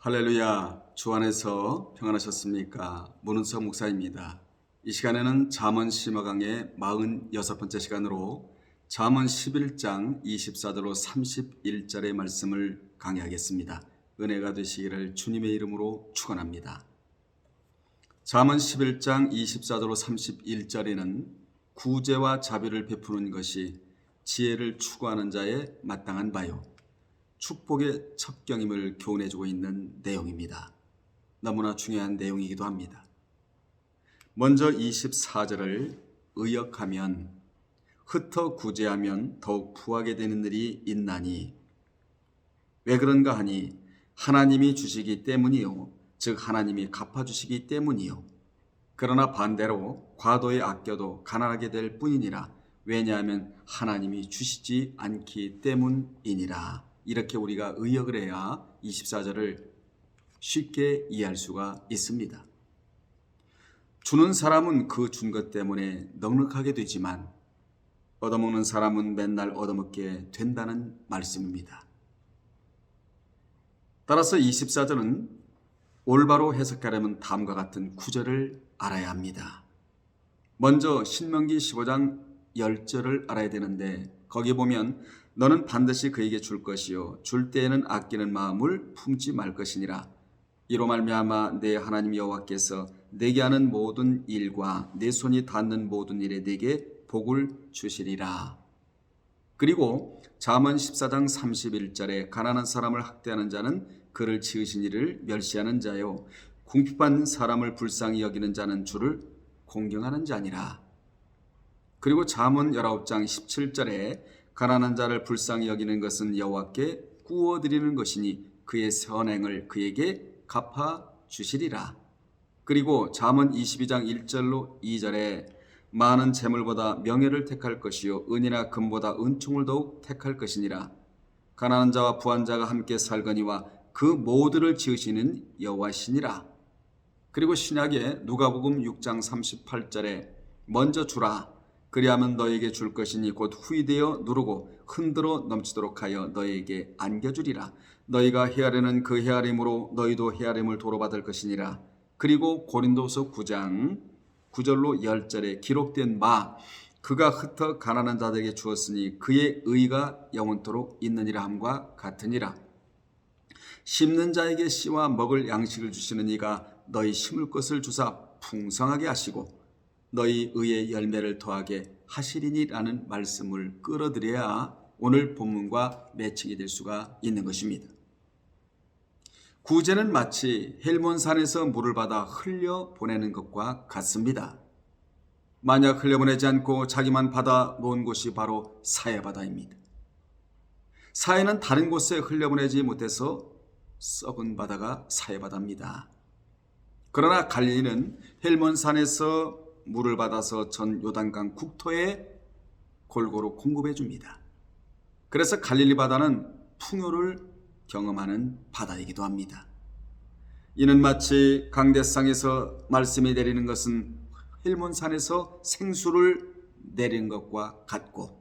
할렐루야, 주 안에서 평안하셨습니까? 문은석 목사입니다. 이 시간에는 잠언 심화강의 46번째 시간으로 잠언 11장 24절로 31절의 말씀을 강의하겠습니다. 은혜가 되시기를 주님의 이름으로 축원합니다. 잠언 11장 24절로 31절에는 구제와 자비를 베푸는 것이 지혜를 추구하는 자의 마땅한 바요, 축복의 첩경임을 교훈해주고 있는 내용입니다. 너무나 중요한 내용이기도 합니다. 먼저 24절을 의역하면 흩어 구제하면 더욱 부하게 되는 일이 있나니, 왜 그런가 하니 하나님이 주시기 때문이요, 즉 하나님이 갚아주시기 때문이요. 그러나 반대로 과도에 아껴도 가난하게 될 뿐이니라. 왜냐하면 하나님이 주시지 않기 때문이니라. 이렇게 우리가 의역을 해야 24절을 쉽게 이해할 수가 있습니다. 주는 사람은 그 준 것 때문에 넉넉하게 되지만 얻어먹는 사람은 맨날 얻어먹게 된다는 말씀입니다. 따라서 24절은 올바로 해석하려면 다음과 같은 구절을 알아야 합니다. 먼저 신명기 15장 10절을 알아야 되는데, 거기 보면 너는 반드시 그에게 줄 것이요 줄 때에는 아끼는 마음을 품지 말 것이니라. 이로 말미암아 내 하나님 여호와께서 내게 하는 모든 일과 내 손이 닿는 모든 일에 내게 복을 주시리라. 그리고 잠언 14장 31절에 가난한 사람을 학대하는 자는 그를 지으신 이를 멸시하는 자요, 궁핍한 사람을 불쌍히 여기는 자는 주를 공경하는 자니라. 그리고 잠언 19장 17절에 가난한 자를 불쌍히 여기는 것은 여호와께 구워드리는 것이니 그의 선행을 그에게 갚아주시리라. 그리고 잠언 22장 1절로 2절에 많은 재물보다 명예를 택할 것이요 은이나 금보다 은총을 더욱 택할 것이니라. 가난한 자와 부한 자가 함께 살거니와 그 모두를 지으시는 여호와시니라. 그리고 신약의 누가복음 6장 38절에 먼저 주라, 그리하면 너에게 줄 것이니 곧 후이되어 누르고 흔들어 넘치도록 하여 너에게 안겨주리라. 너희가 헤아리는 그 헤아림으로 너희도 헤아림을 도로받을 것이니라. 그리고 고린도서 9장 9절로 10절에 기록된 바, 그가 흩어 가난한 자들에게 주었으니 그의 의가 영원토록 있느니라 함과 같으니라. 심는 자에게 씨와 먹을 양식을 주시는 이가 너희 심을 것을 주사 풍성하게 하시고 너희 의의 열매를 더하게 하시리니라는 말씀을 끌어들여야 오늘 본문과 매칭이 될 수가 있는 것입니다. 구제는 마치 헬몬산에서 물을 받아 흘려보내는 것과 같습니다. 만약 흘려보내지 않고 자기만 받아 놓은 곳이 바로 사해바다입니다. 사해는 다른 곳에 흘려보내지 못해서 썩은 바다가 사해바다입니다. 그러나 갈릴리는 헬몬산에서 물을 받아서 전 요단강 국토에 골고루 공급해 줍니다. 그래서 갈릴리 바다는 풍요를 경험하는 바다이기도 합니다. 이는 마치 강대상에서 말씀이 내리는 것은 헬몬산에서 생수를 내리는 것과 같고,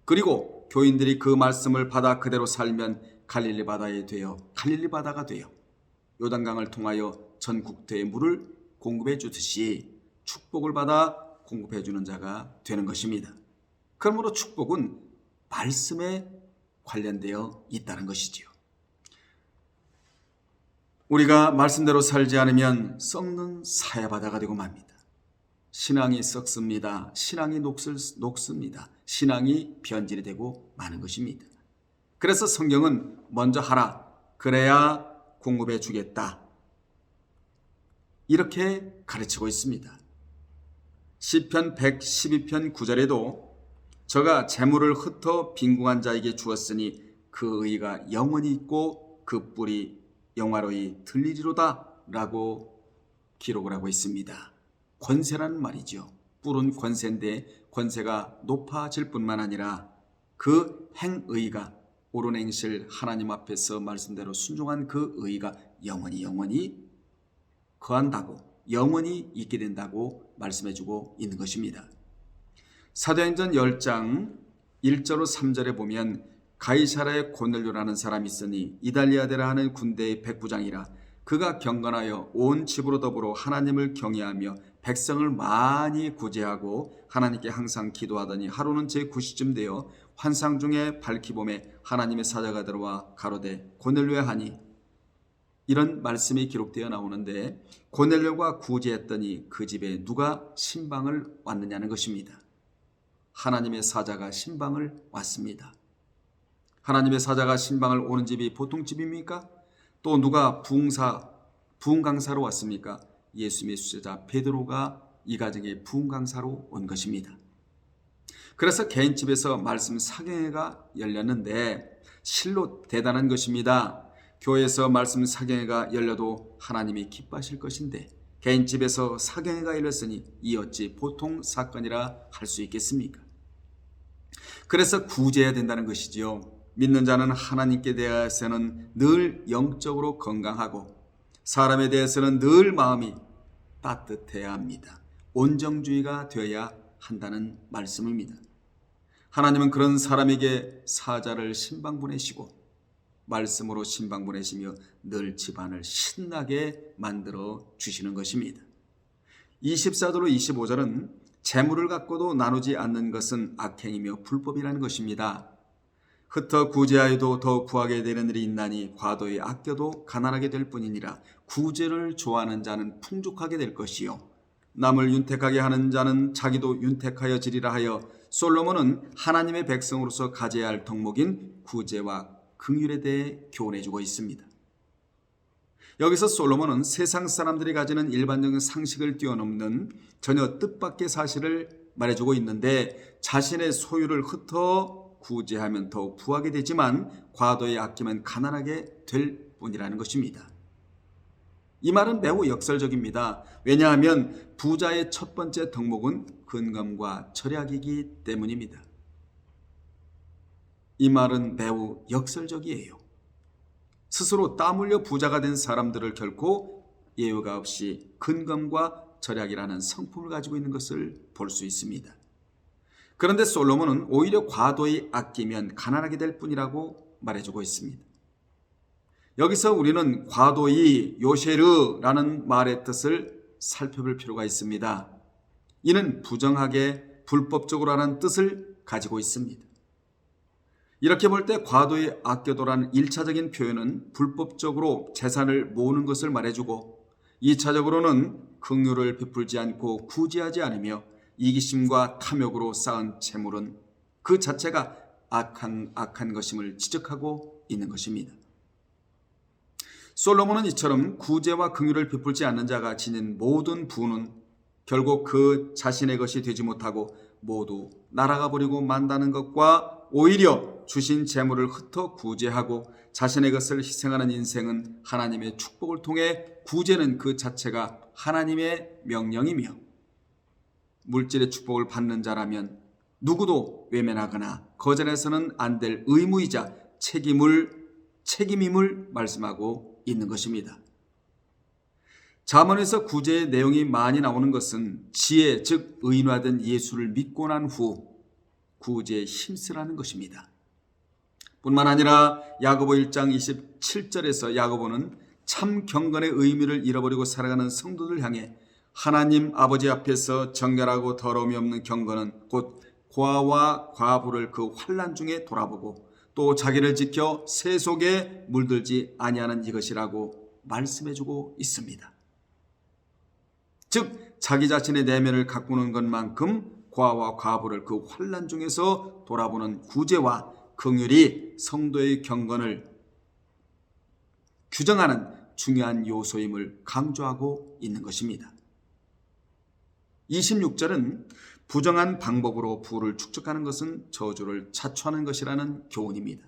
그리고 교인들이 그 말씀을 받아 그대로 살면 갈릴리 바다에 되어 갈릴리 바다가 되어 요단강을 통하여 전 국토에 물을 공급해 주듯이 축복을 받아 공급해 주는 자가 되는 것입니다. 그러므로 축복은 말씀에 관련되어 있다는 것이지요. 우리가 말씀대로 살지 않으면 썩는 사해바다가 되고 맙니다. 신앙이 썩습니다. 신앙이 녹습니다. 신앙이 변질이 되고 마는 것입니다. 그래서 성경은 먼저 하라, 그래야 공급해 주겠다, 이렇게 가르치고 있습니다. 시편 112편 9절에도 저가 재물을 흩어 빈궁한 자에게 주었으니 그 의가 영원히 있고 그 뿔이 영화로이 들리리로다 라고 기록을 하고 있습니다. 권세라는 말이죠. 뿔은 권세인데 권세가 높아질 뿐만 아니라 그 행의가, 옳은 행실 하나님 앞에서 말씀대로 순종한 그 의가 영원히 거한다고, 영원히 있게 된다고 말씀해주고 있는 것입니다. 사도행전 10장 1절로 3절에 보면 가이사라의 고넬료라는 사람이 있으니 이달리아데라 하는 군대의 백부장이라. 그가 경건하여 온 집으로 더불어 하나님을 경외하며 백성을 많이 구제하고 하나님께 항상 기도하더니 하루는 제9시쯤 되어 환상 중에 밝히봄에 하나님의 사자가 들어와 가로되 고넬료야 하니, 이런 말씀이 기록되어 나오는데 고넬료가 구제했더니 그 집에 누가 신방을 왔느냐는 것입니다. 하나님의 사자가 신방을 왔습니다. 하나님의 사자가 신방을 오는 집이 보통 집입니까? 또 누가 부흥강사로 왔습니까? 예수님의 수제자 베드로가 이 가정의 부흥강사로 온 것입니다. 그래서 개인 집에서 말씀 사경회가 열렸는데 실로 대단한 것입니다. 교회에서 말씀 사경회가 열려도 하나님이 기뻐하실 것인데 개인 집에서 사경회가 열렸으니 이 어찌 보통 사건이라 할 수 있겠습니까? 그래서 구제해야 된다는 것이지요. 믿는 자는 하나님께 대해서는 늘 영적으로 건강하고 사람에 대해서는 늘 마음이 따뜻해야 합니다. 온정주의가 되어야 한다는 말씀입니다. 하나님은 그런 사람에게 사자를 신방 보내시고 말씀으로 신방 보내시며 늘 집안을 신나게 만들어 주시는 것입니다. 24절로 25절은 재물을 갖고도 나누지 않는 것은 악행이며 불법이라는 것입니다. 흩어 구제하여도 더 구하게 되는 일이 있나니 과도히 아껴도 가난하게 될 뿐이니라. 구제를 좋아하는 자는 풍족하게 될 것이요 남을 윤택하게 하는 자는 자기도 윤택하여 지리라 하여 솔로몬은 하나님의 백성으로서 가져야 할 덕목인 구제와 긍휼에 대해 교훈해주고 있습니다. 여기서 솔로몬은 세상 사람들이 가지는 일반적인 상식을 뛰어넘는 전혀 뜻밖의 사실을 말해주고 있는데 자신의 소유를 흩어 구제하면 더욱 부하게 되지만 과도히 아끼면 가난하게 될 뿐이라는 것입니다. 이 말은 매우 역설적입니다. 왜냐하면 부자의 첫 번째 덕목은 근검과 절약이기 때문입니다. 이 말은 매우 역설적이에요. 스스로 땀 흘려 부자가 된 사람들을 결코 예외가 없이 근검과 절약이라는 성품을 가지고 있는 것을 볼 수 있습니다. 그런데 솔로몬은 오히려 과도히 아끼면 가난하게 될 뿐이라고 말해주고 있습니다. 여기서 우리는 과도히 요쉐르라는 말의 뜻을 살펴볼 필요가 있습니다. 이는 부정하게 불법적으로 하는 뜻을 가지고 있습니다. 이렇게 볼 때 과도히 아껴도라는 1차적인 표현은 불법적으로 재산을 모으는 것을 말해주고 2차적으로는 긍휼을 베풀지 않고 구제하지 않으며 이기심과 탐욕으로 쌓은 재물은 그 자체가 악한 것임을 지적하고 있는 것입니다. 솔로몬은 이처럼 구제와 긍휼을 베풀지 않는 자가 지닌 모든 부는 결국 그 자신의 것이 되지 못하고 모두 날아가 버리고 만다는 것과 오히려 주신 재물을 흩어 구제하고 자신의 것을 희생하는 인생은 하나님의 축복을 통해 구제는 그 자체가 하나님의 명령이며 물질의 축복을 받는 자라면 누구도 외면하거나 거절해서는 안 될 의무이자 책임임을 말씀하고 있는 것입니다. 잠언에서 구제의 내용이 많이 나오는 것은 지혜 즉 의인화된 예수를 믿고 난 후 구제에 힘쓰라는 것입니다. 뿐만 아니라 야고보 1장 27절에서 야고보는 참 경건의 의미를 잃어버리고 살아가는 성도들 향해 하나님 아버지 앞에서 정결하고 더러움이 없는 경건은 곧 고아와 과부를 그 환난 중에 돌아보고 또 자기를 지켜 새 속에 물들지 아니하는 이것이라고 말씀해주고 있습니다. 즉 자기 자신의 내면을 가꾸는 것만큼 고아와 과부를 그 환난 중에서 돌아보는 구제와 긍휼이 성도의 경건을 규정하는 중요한 요소임을 강조하고 있는 것입니다. 26절은 부정한 방법으로 부를 축적하는 것은 저주를 자초하는 것이라는 교훈입니다.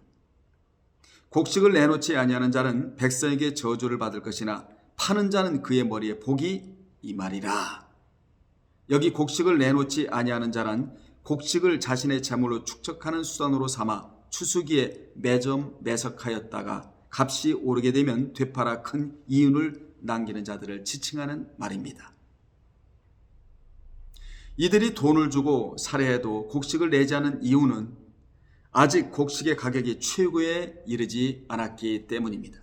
곡식을 내놓지 아니하는 자는 백성에게 저주를 받을 것이나 파는 자는 그의 머리에 복이 이 말이라. 여기 곡식을 내놓지 아니하는 자란 곡식을 자신의 재물로 축적하는 수단으로 삼아 추수기에 매석하였다가 값이 오르게 되면 되팔아 큰 이윤을 남기는 자들을 지칭하는 말입니다. 이들이 돈을 주고 살해해도 곡식을 내지 않은 이유는 아직 곡식의 가격이 최고에 이르지 않았기 때문입니다.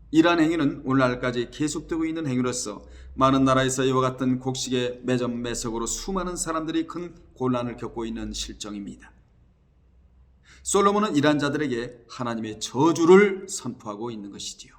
이러한 행위는 오늘날까지 계속되고 있는 행위로서 많은 나라에서 이와 같은 곡식의 매점매석으로 수많은 사람들이 큰 곤란을 겪고 있는 실정입니다. 솔로몬은 이러한 자들에게 하나님의 저주를 선포하고 있는 것이지요.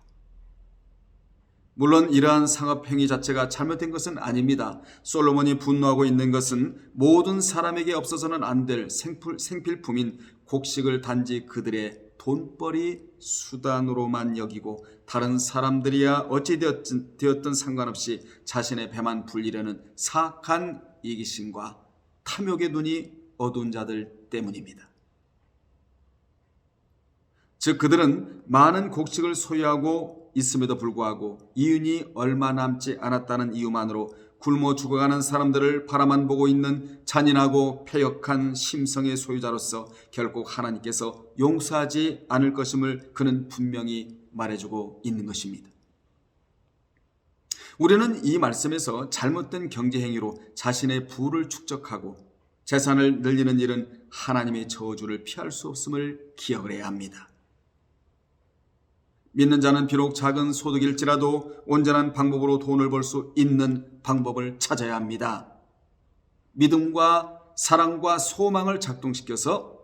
물론 이러한 상업행위 자체가 잘못된 것은 아닙니다. 솔로몬이 분노하고 있는 것은 모든 사람에게 없어서는 안 될 생필품인 곡식을 단지 그들의 돈벌이 수단으로만 여기고 다른 사람들이야 어찌 되었든 상관없이 자신의 배만 불리려는 사악한 이기심과 탐욕의 눈이 어두운 자들 때문입니다. 즉 그들은 많은 곡식을 소유하고 있음에도 불구하고 이윤이 얼마 남지 않았다는 이유만으로 굶어 죽어가는 사람들을 바라만 보고 있는 잔인하고 패역한 심성의 소유자로서 결국 하나님께서 용서하지 않을 것임을 그는 분명히 말해주고 있는 것입니다. 우리는 이 말씀에서 잘못된 경제행위로 자신의 부를 축적하고 재산을 늘리는 일은 하나님의 저주를 피할 수 없음을 기억을 해야 합니다. 믿는 자는 비록 작은 소득일지라도 온전한 방법으로 돈을 벌 수 있는 방법을 찾아야 합니다. 믿음과 사랑과 소망을 작동시켜서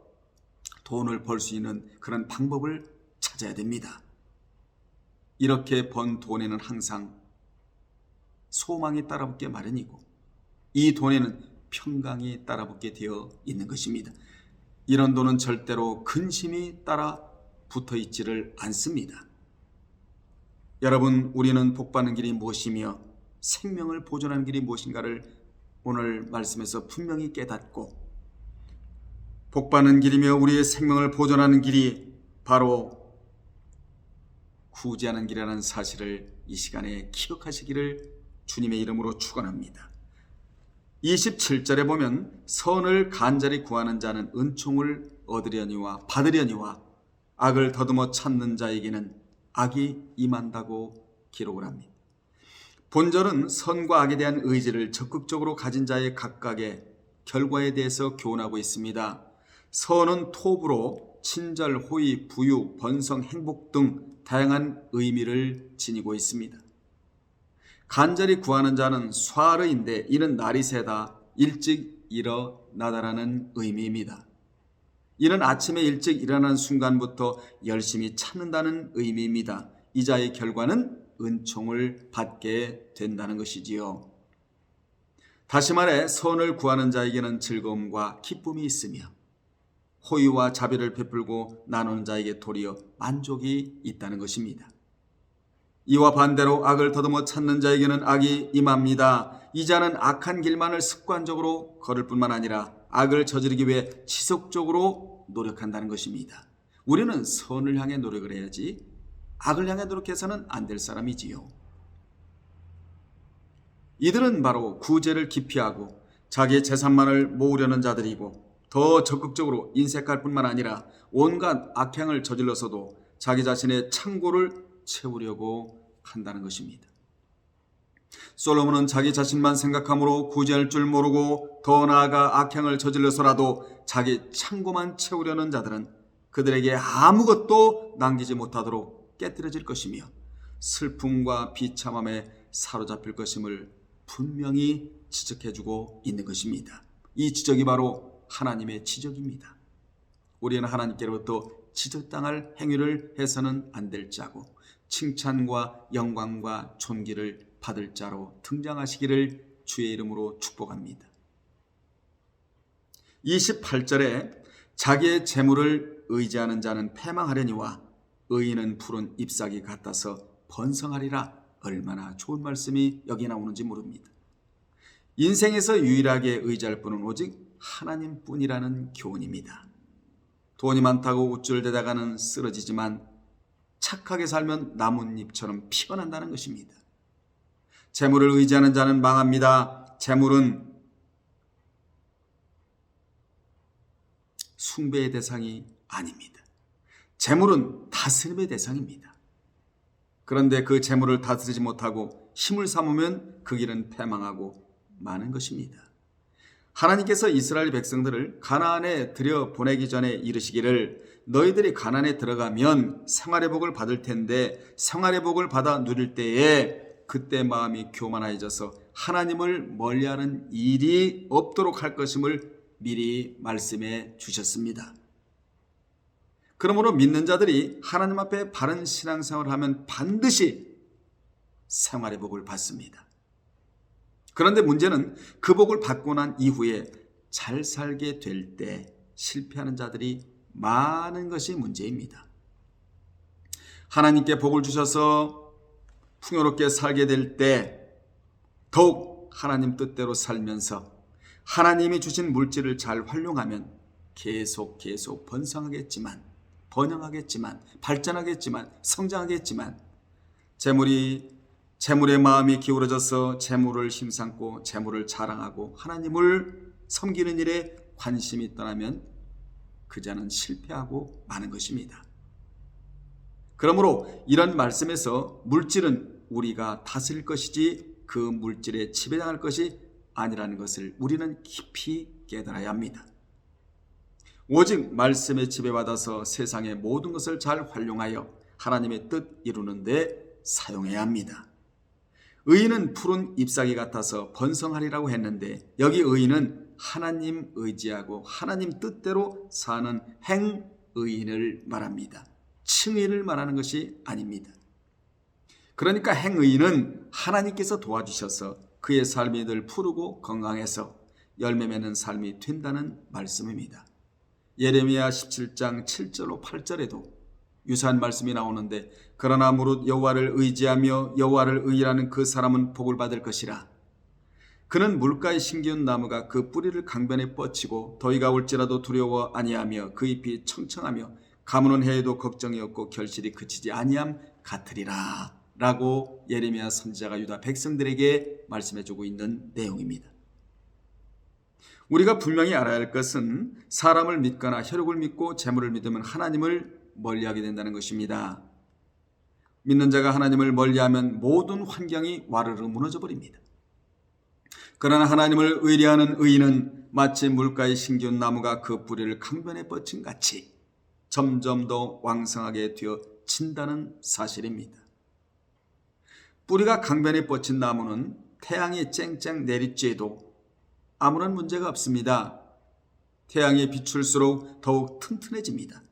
돈을 벌 수 있는 그런 방법을 찾아야 됩니다. 이렇게 번 돈에는 항상 소망이 따라붙게 마련이고 이 돈에는 평강이 따라붙게 되어 있는 것입니다. 이런 돈은 절대로 근심이 따라 붙어 있지를 않습니다. 여러분, 우리는 복받는 길이 무엇이며 생명을 보존하는 길이 무엇인가를 오늘 말씀에서 분명히 깨닫고 복받는 길이며 우리의 생명을 보존하는 길이 바로 구제하는 길이라는 사실을 이 시간에 기억하시기를 주님의 이름으로 축원합니다. 27절에 보면 선을 간절히 구하는 자는 은총을 얻으려니와 받으려니와 악을 더듬어 찾는 자에게는 악이 임한다고 기록을 합니다. 본절은 선과 악에 대한 의지를 적극적으로 가진 자의 각각의 결과에 대해서 교훈하고 있습니다. 선은 톱으로 친절, 호의, 부유, 번성, 행복 등 다양한 의미를 지니고 있습니다. 간절히 구하는 자는 쇠르인데 이는 날이 새다, 일찍 일어나다라는 의미입니다. 이는 아침에 일찍 일어나는 순간부터 열심히 찾는다는 의미입니다. 이 자의 결과는 은총을 받게 된다는 것이지요. 다시 말해 선을 구하는 자에게는 즐거움과 기쁨이 있으며 호의와 자비를 베풀고 나누는 자에게 도리어 만족이 있다는 것입니다. 이와 반대로 악을 더듬어 찾는 자에게는 악이 임합니다. 이 자는 악한 길만을 습관적으로 걸을 뿐만 아니라 악을 저지르기 위해 지속적으로 노력한다는 것입니다. 우리는 선을 향해 노력을 해야지 악을 향해 노력해서는 안 될 사람이지요. 이들은 바로 구제를 기피하고 자기의 재산만을 모으려는 자들이고 더 적극적으로 인색할 뿐만 아니라 온갖 악행을 저질러서도 자기 자신의 창고를 채우려고 한다는 것입니다. 솔로몬은 자기 자신만 생각함으로 구제할 줄 모르고 더 나아가 악행을 저질러서라도 자기 창고만 채우려는 자들은 그들에게 아무것도 남기지 못하도록 깨뜨려질 것이며 슬픔과 비참함에 사로잡힐 것임을 분명히 지적해주고 있는 것입니다. 이 지적이 바로 하나님의 지적입니다. 우리는 하나님께로부터 지적당할 행위를 해서는 안 될 자고 칭찬과 영광과 존귀를 받을 자로 등장하시기를 주의 이름으로 축복합니다. 28절에 자기의 재물을 의지하는 자는 패망하려니와 의인은 푸른 잎사귀 같아서 번성하리라. 얼마나 좋은 말씀이 여기 나오는지 모릅니다. 인생에서 유일하게 의지할 분은 오직 하나님뿐이라는 교훈입니다. 돈이 많다고 우쭐대다가는 쓰러지지만 착하게 살면 나뭇잎처럼 피어난다는 것입니다. 재물을 의지하는 자는 망합니다. 재물은 숭배의 대상이 아닙니다. 재물은 다스림의 대상입니다. 그런데 그 재물을 다스리지 못하고 힘을 삼으면 그 길은 패망하고 마는 것입니다. 하나님께서 이스라엘 백성들을 가나안에 들여보내기 전에 이르시기를 너희들이 가나안에 들어가면 생활의 복을 받을 텐데 생활의 복을 받아 누릴 때에 그때 마음이 교만해져서 하나님을 멀리하는 일이 없도록 할 것임을 미리 말씀해 주셨습니다. 그러므로 믿는 자들이 하나님 앞에 바른 신앙생활을 하면 반드시 생활의 복을 받습니다. 그런데 문제는 그 복을 받고 난 이후에 잘 살게 될 때 실패하는 자들이 많은 것이 문제입니다. 하나님께 복을 주셔서 풍요롭게 살게 될 때 더욱 하나님 뜻대로 살면서 하나님이 주신 물질을 잘 활용하면 계속 번영하겠지만 발전하겠지만 성장하겠지만 재물의 마음이 기울어져서 재물을 힘삼고 재물을 자랑하고 하나님을 섬기는 일에 관심이 떠나면 그 자는 실패하고 마는 것입니다. 그러므로 이런 말씀에서 물질은 우리가 다스릴 것이지 그 물질에 지배당할 것이 아니라는 것을 우리는 깊이 깨달아야 합니다. 오직 말씀에 지배받아서 세상의 모든 것을 잘 활용하여 하나님의 뜻 이루는 데 사용해야 합니다. 의인은 푸른 잎사귀 같아서 번성하리라고 했는데 여기 의인은 하나님 의지하고 하나님 뜻대로 사는 행의인을 말합니다. 칭의를 말하는 것이 아닙니다. 그러니까 행의인은 하나님께서 도와주셔서 그의 삶이 늘 푸르고 건강해서 열매 맺는 삶이 된다는 말씀입니다. 예레미야 17장 7절로 8절에도 유사한 말씀이 나오는데 그러나 무릇 여호와를 의지하며 여호와를 의뢰하는 그 사람은 복을 받을 것이라. 그는 물가에 심기운 나무가 그 뿌리를 강변에 뻗치고 더위가 올지라도 두려워 아니하며 그 잎이 청청하며 가무는 해에도 걱정이 없고 결실이 그치지 아니함 같으리라 라고 예레미야 선지자가 유다 백성들에게 말씀해주고 있는 내용입니다. 우리가 분명히 알아야 할 것은 사람을 믿거나 혈육을 믿고 재물을 믿으면 하나님을 멀리하게 된다는 것입니다. 믿는 자가 하나님을 멀리하면 모든 환경이 와르르 무너져 버립니다. 그러나 하나님을 의뢰하는 의인은 마치 물가에 심기운 나무가 그 뿌리를 강변에 뻗친 같이 점점 더 왕성하게 되어진다는 사실입니다. 뿌리가 강변에 뻗친 나무는 태양이 쨍쨍 내리쬐도 아무런 문제가 없습니다. 태양이 비출수록 더욱 튼튼해집니다.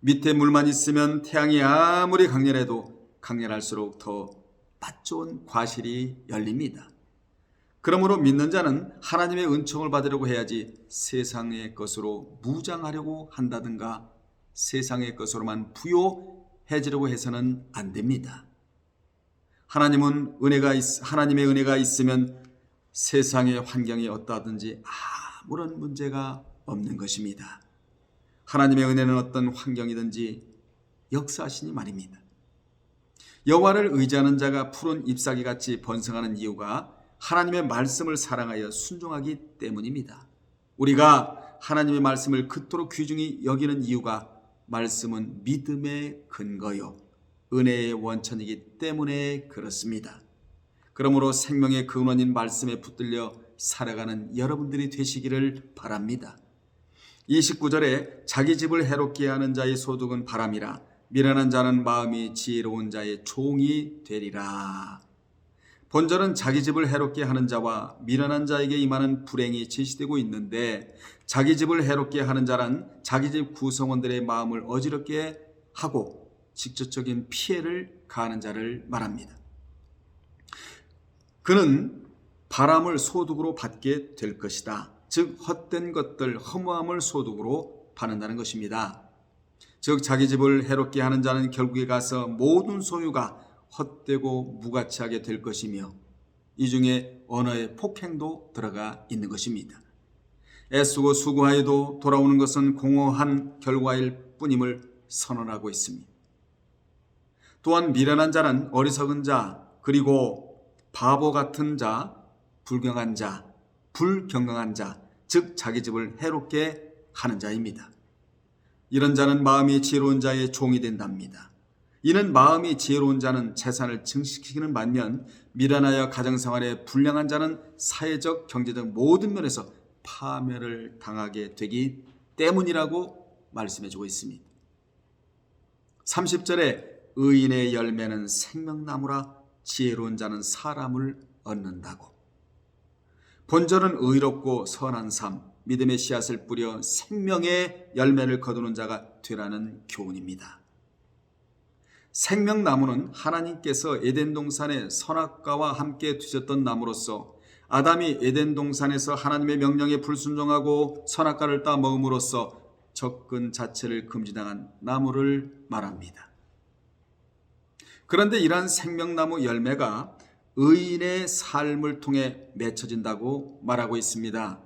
밑에 물만 있으면 태양이 아무리 강렬해도 강렬할수록 더 맛 좋은 과실이 열립니다. 그러므로 믿는 자는 하나님의 은총을 받으려고 해야지 세상의 것으로 무장하려고 한다든가 세상의 것으로만 부요해지려고 해서는 안 됩니다. 하나님의 은혜가 있으면 세상의 환경이 어떠하든지 아무런 문제가 없는 것입니다. 하나님의 은혜는 어떤 환경이든지 역사하시니 말입니다. 여호와를 의지하는 자가 푸른 잎사귀같이 번성하는 이유가 하나님의 말씀을 사랑하여 순종하기 때문입니다. 우리가 하나님의 말씀을 그토록 귀중히 여기는 이유가 말씀은 믿음의 근거요 은혜의 원천이기 때문에 그렇습니다. 그러므로 생명의 근원인 말씀에 붙들려 살아가는 여러분들이 되시기를 바랍니다. 29절에 자기 집을 해롭게 하는 자의 소득은 바람이라 미련한 자는 마음이 지혜로운 자의 종이 되리라. 본절은 자기 집을 해롭게 하는 자와 미련한 자에게 임하는 불행이 제시되고 있는데 자기 집을 해롭게 하는 자란 자기 집 구성원들의 마음을 어지럽게 하고 직접적인 피해를 가하는 자를 말합니다. 그는 바람을 소득으로 받게 될 것이다. 즉 헛된 것들, 허무함을 소득으로 받는다는 것입니다. 즉 자기 집을 해롭게 하는 자는 결국에 가서 모든 소유가 헛되고 무가치하게 될 것이며 이 중에 언어의 폭행도 들어가 있는 것입니다. 애쓰고 수고하여도 돌아오는 것은 공허한 결과일 뿐임을 선언하고 있습니다. 또한 미련한 자는 어리석은 자 그리고 바보 같은 자, 불경한 자, 즉 자기 집을 해롭게 하는 자입니다. 이런 자는 마음이 지혜로운 자의 종이 된답니다. 이는 마음이 지혜로운 자는 재산을 증식시키는 반면 미련하여 가정생활에 불량한 자는 사회적, 경제적 모든 면에서 파멸을 당하게 되기 때문이라고 말씀해주고 있습니다. 30절에 의인의 열매는 생명나무라 지혜로운 자는 사람을 얻는다고. 본절은 의롭고 선한 삶, 믿음의 씨앗을 뿌려 생명의 열매를 거두는 자가 되라는 교훈입니다. 생명나무는 하나님께서 에덴 동산에 선악과와 함께 두셨던 나무로서 아담이 에덴 동산에서 하나님의 명령에 불순종하고 선악과를 따 먹음으로써 접근 자체를 금지당한 나무를 말합니다. 그런데 이러한 생명나무 열매가 의인의 삶을 통해 맺혀진다고 말하고 있습니다.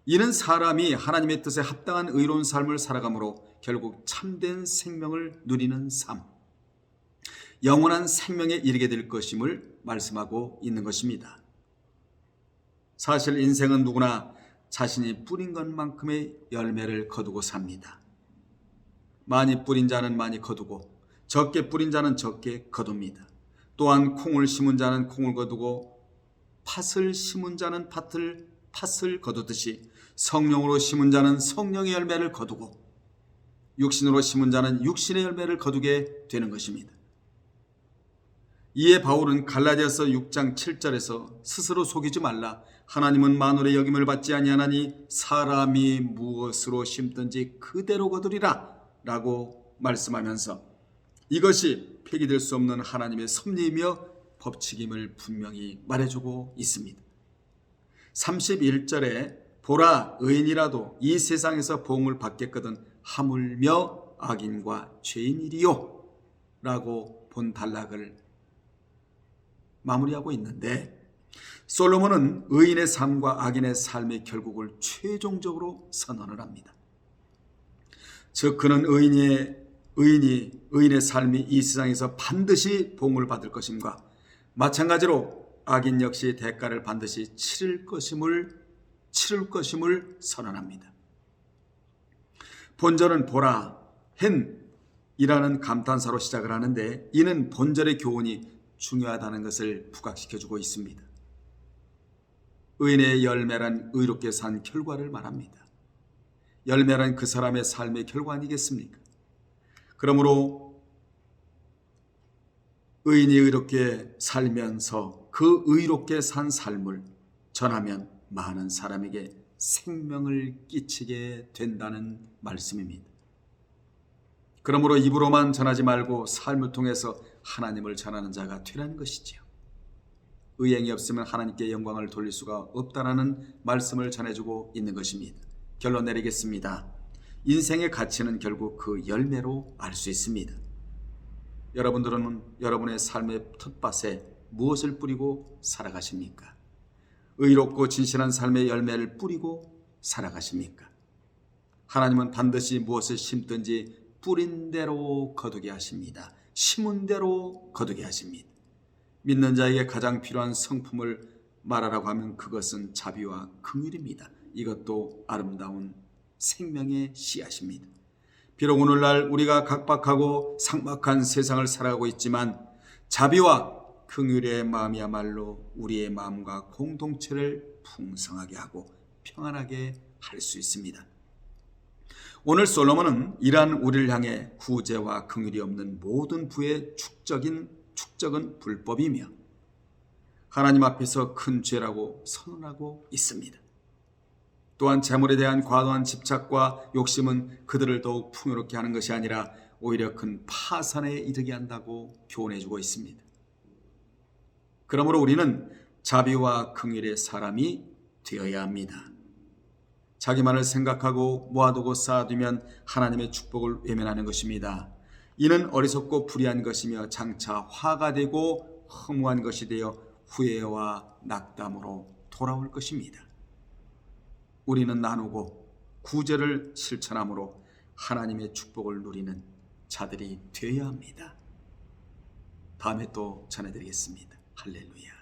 이는 사람이 하나님의 뜻에 합당한 의로운 삶을 살아가므로 결국 참된 생명을 누리는 삶, 영원한 생명에 이르게 될 것임을 말씀하고 있는 것입니다. 사실 인생은 누구나 자신이 뿌린 것만큼의 열매를 거두고 삽니다. 많이 뿌린 자는 많이 거두고 적게 뿌린 자는 적게 거둡니다. 또한 콩을 심은 자는 콩을 거두고 팥을 심은 자는 팥을 거두듯이 성령으로 심은 자는 성령의 열매를 거두고 육신으로 심은 자는 육신의 열매를 거두게 되는 것입니다. 이에 바울은 갈라디아서 6장 7절에서 스스로 속이지 말라. 하나님은 만물의 여김을 받지 아니하나니 사람이 무엇으로 심든지 그대로 거두리라 라고 말씀하면서 이것이 폐기될 수 없는 하나님의 섭리이며 법칙임을 분명히 말해주고 있습니다. 31절에 보라 의인이라도 이 세상에서 보응을 받겠거든 하물며 악인과 죄인이리요 라고 본 단락을 마무리하고 있는데, 솔로몬은 의인의 삶과 악인의 삶의 결국을 최종적으로 선언을 합니다. 즉 그는 의인의 삶이 이 세상에서 반드시 보응을 받을 것임과 마찬가지로 악인 역시 대가를 반드시 치를 것임을 선언합니다. 본절은 보라 hen이라는 감탄사로 시작을 하는데 이는 본절의 교훈이 중요하다는 것을 부각시켜주고 있습니다. 의인의 열매란 의롭게 산 결과를 말합니다. 열매란 그 사람의 삶의 결과 아니겠습니까? 그러므로 의인이 의롭게 살면서 그 의롭게 산 삶을 전하면 많은 사람에게 생명을 끼치게 된다는 말씀입니다. 그러므로 입으로만 전하지 말고 삶을 통해서 하나님을 전하는 자가 되라는 것이지요. 의행이 없으면 하나님께 영광을 돌릴 수가 없다라는 말씀을 전해주고 있는 것입니다. 결론 내리겠습니다. 인생의 가치는 결국 그 열매로 알 수 있습니다. 여러분들은 여러분의 삶의 텃밭에 무엇을 뿌리고 살아가십니까? 의롭고 진실한 삶의 열매를 뿌리고 살아가십니까? 하나님은 반드시 무엇을 심든지 뿌린 대로 거두게 하십니다. 심은 대로 거두게 하십니다. 믿는 자에게 가장 필요한 성품을 말하라고 하면 그것은 자비와 긍휼입니다. 이것도 아름다운 생명의 씨앗입니다. 비록 오늘날 우리가 각박하고 삭막한 세상을 살아가고 있지만 자비와 긍휼의 마음이야말로 우리의 마음과 공동체를 풍성하게 하고 평안하게 할 수 있습니다. 오늘 솔로몬은 이러한 우리를 향해 구제와 긍휼이 없는 모든 부의 축적은 불법이며 하나님 앞에서 큰 죄라고 선언하고 있습니다. 또한 재물에 대한 과도한 집착과 욕심은 그들을 더욱 풍요롭게 하는 것이 아니라 오히려 큰 파산에 이르게 한다고 교훈해주고 있습니다. 그러므로 우리는 자비와 긍휼의 사람이 되어야 합니다. 자기만을 생각하고 모아두고 쌓아두면 하나님의 축복을 외면하는 것입니다. 이는 어리석고 불의한 것이며 장차 화가 되고 허무한 것이 되어 후회와 낙담으로 돌아올 것입니다. 우리는 나누고 구제를 실천함으로 하나님의 축복을 누리는 자들이 되어야 합니다. 다음에 또 전해드리겠습니다. 할렐루야.